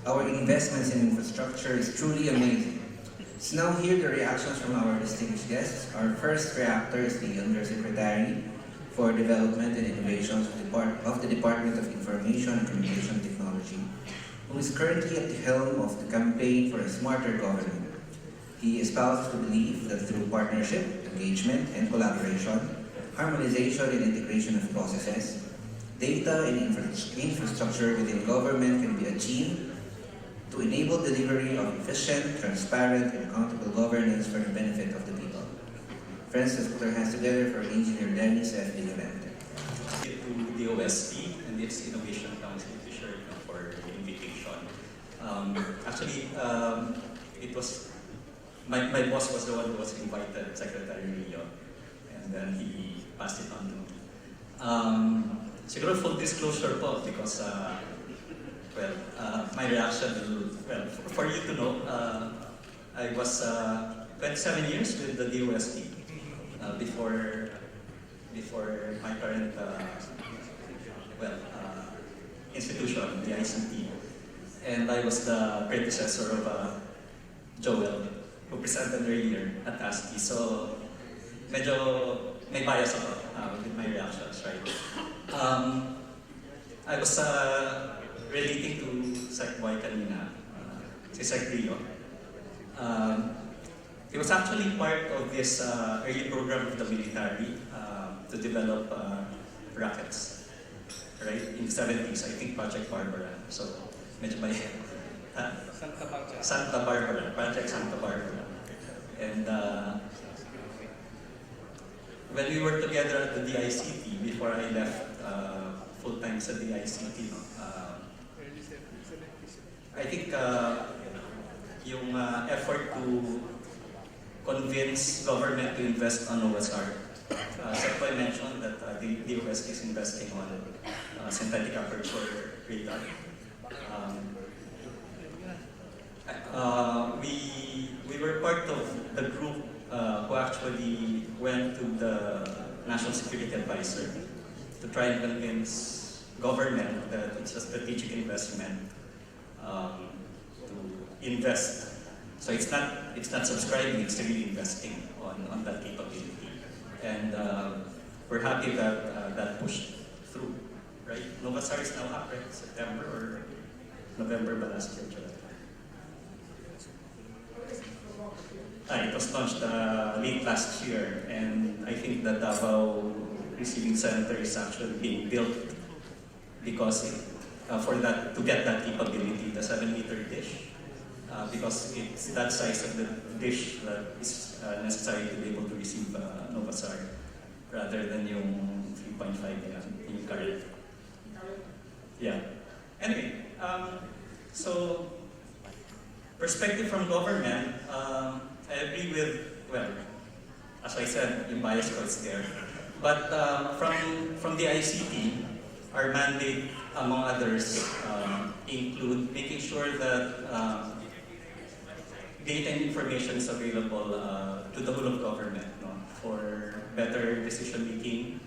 Our investments in infrastructure is truly amazing. Let's now hear the reactions from our distinguished guests. Our first reactor is the Undersecretary for Development and Innovations of the Department of Information and Communication Technology, who is currently at the helm of the campaign for a smarter government. He espouses the belief that through partnership, engagement, and collaboration, harmonization and integration of processes, data and infrastructure within government can be achieved to enable delivery of efficient, transparent, and accountable governance for the benefit of the people. Friends, let's put our hands together for Engineer Denis Villorente. To the DOST and its Innovation Council for the invitation. Actually, it was my boss was the one who was invited, Secretary Rio, and then he passed it on to me. Siguro full disclosure po, because my reaction, well, for you to know, I was 27 years with the DOST before my current institution, the ICT, and I was the predecessor of Joel, who presented earlier at ASTI. So, medyo may bias ako with my reactions, right? I was relating to Sec Boy kanina, si Sec Rio. He was actually part of this early program of the military to develop rockets, right? In the 70s, I think Project Barbara. So, medyo may Santa Barbara, Project Santa Barbara. And when we were together at the DICT, before I left full-time sa DICT, I think yung effort to convince government to invest on OSR. Secretary mentioned that the DOST is investing on synthetic aperture radar. We were part of the group who actually went to the National Security Advisor to try and convince government that it's a strategic investment to invest. So it's not subscribing, it's really investing on that capability. And we're happy that that pushed through, right? Novasar is now up, right? September or November ba last year? It was launched late last year, and I think the Davao Receiving Center is actually being built because to get that capability, the 7-meter dish, because it's that size of the dish that is necessary to be able to receive Novasar rather than yung 3.5 in current. Yeah. Anyway, so perspective from government, I agree with, well, as I said, yung bias ko is there. But from the ICT, our mandate, among others, include making sure that data and information is available to the whole of government, no? For better decision-making,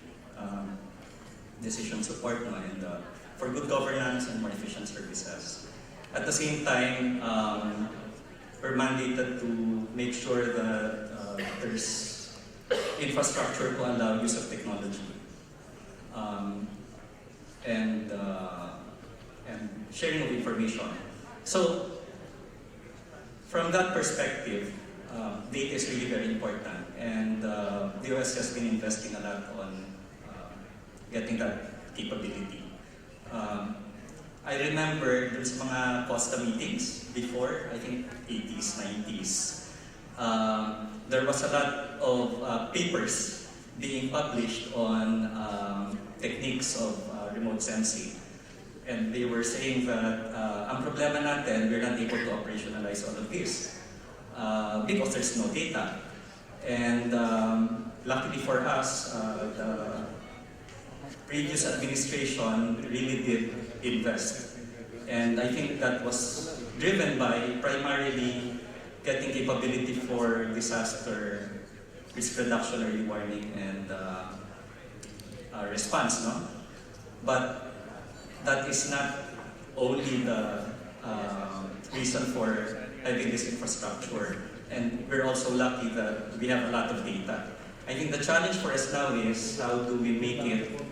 decision support, no? And for good governance and more efficient services. At the same time, we're mandated to make sure that there's infrastructure to allow use of technology and sharing of information. So, from that perspective, data is really very important, and the US has been investing a lot on getting that capability. I remember there's mga COSTA meetings before, I think 80s, 90s. There was a lot of papers being published on techniques of remote sensing. And they were saying that ang problema natin, we're not able to operationalize all of this because there's no data. And luckily for us, the previous administration really did invest. And I think that was driven by primarily getting capability for disaster risk reduction, early warning, and response, no? But that is not only the reason for having this infrastructure. And we're also lucky that we have a lot of data. I think the challenge for us now is how do we make it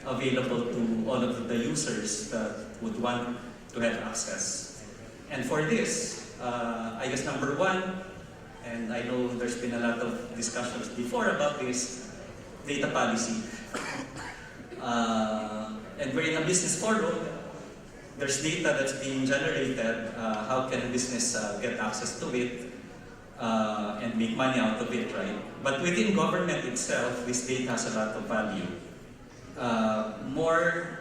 available to all of the users that would want to have access. And for this, I guess number one, and I know there's been a lot of discussions before about this, data policy. And we're in a business forum. There's data that's being generated. How can business get access to it and make money out of it, right? But within government itself, this data has a lot of value. More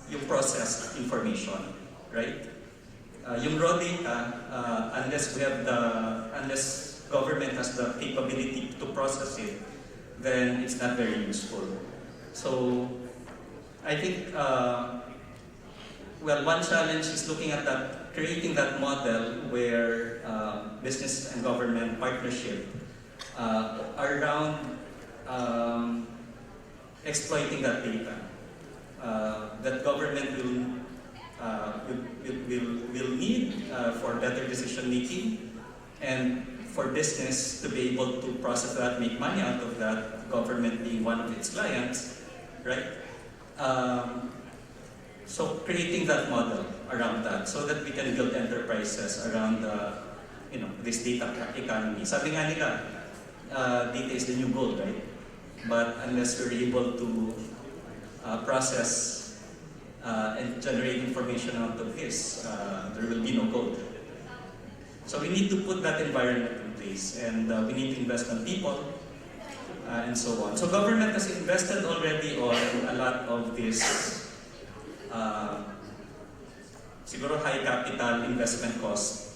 yung processed information, right? Yung raw data, unless government has the capability to process it, then it's not very useful. So I think, well, one challenge is looking at that, creating that model where business and government partnership around exploiting that data. That government will need for better decision making, and for business to be able to process that, make money out of that, government being one of its clients, right? So creating that model around that so that we can build enterprises around this data economy. Sabi nga nila, data is the new gold, right? But unless we're able to process and generate information out of this, there will be no gold. So we need to put that environment in place, and we need to invest on people and so on. So government has invested already on a lot of this siguro high capital investment cost,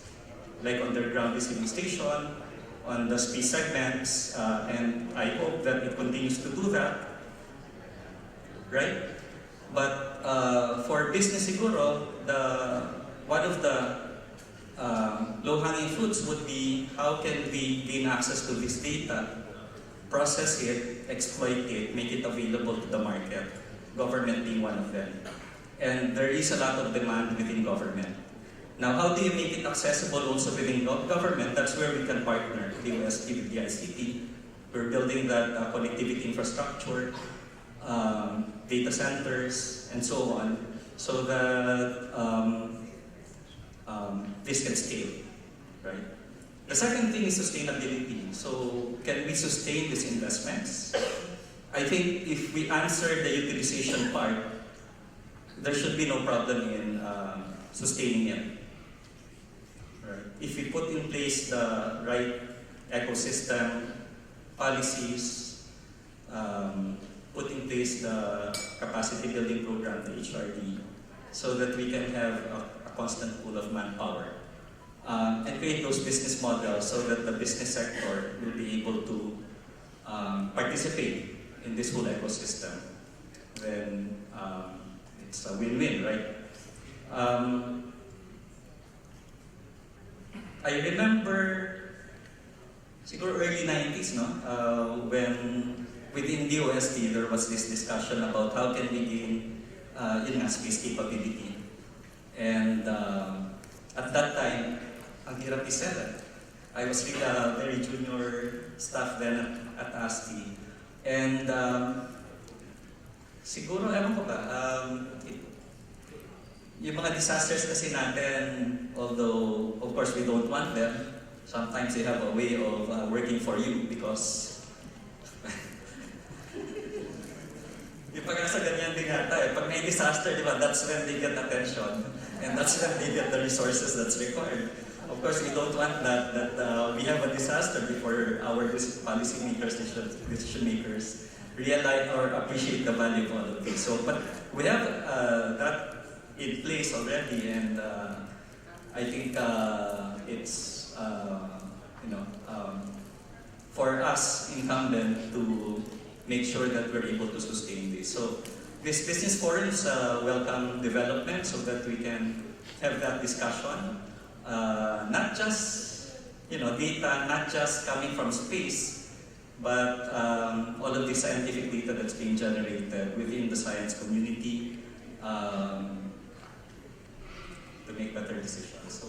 like underground receiving station, on the SPI segments, and I hope that it continues to do that, right? But for business siguro, one of the low-hanging fruits would be how can we gain access to this data, process it, exploit it, make it available to the market, government being one of them. And there is a lot of demand within government. Now, how do you make it accessible also within government? That's where we can partner, DOST with DICT. We're building that connectivity infrastructure, data centers, and so on, so that this can scale, right? The second thing is sustainability. So, can we sustain these investments? I think if we answer the utilization part, there should be no problem in sustaining it. Right. If we put in place the right ecosystem, policies, put in place the capacity building program, the HRD, so that we can have a constant pool of manpower, and create those business models so that the business sector will be able to participate in this whole ecosystem, then it's a win-win, right? I remember siguro early 90s, no? When within DOST there was this discussion about how can we gain space capability. And at that time, ang hirap isell. I was really a very junior staff then at ASTI. And siguro, ewan ko ba, yung mga disasters kasi natin, although of course we don't want them, sometimes they have a way of working for you because yung pag nasa ganyan din yata eh, pag may disaster, di ba, that's when they get attention and that's when they get the resources that's required. Of course, we don't want that we have a disaster before our policy makers, decision makers realize or appreciate the value of all of this. So, but we have that in place already, and I think it's for us incumbent to make sure that we're able to sustain this. So this business forum is a welcome development so that we can have that discussion, not just data, not just coming from space, but all of the scientific data that's being generated within the science community to make better decisions. So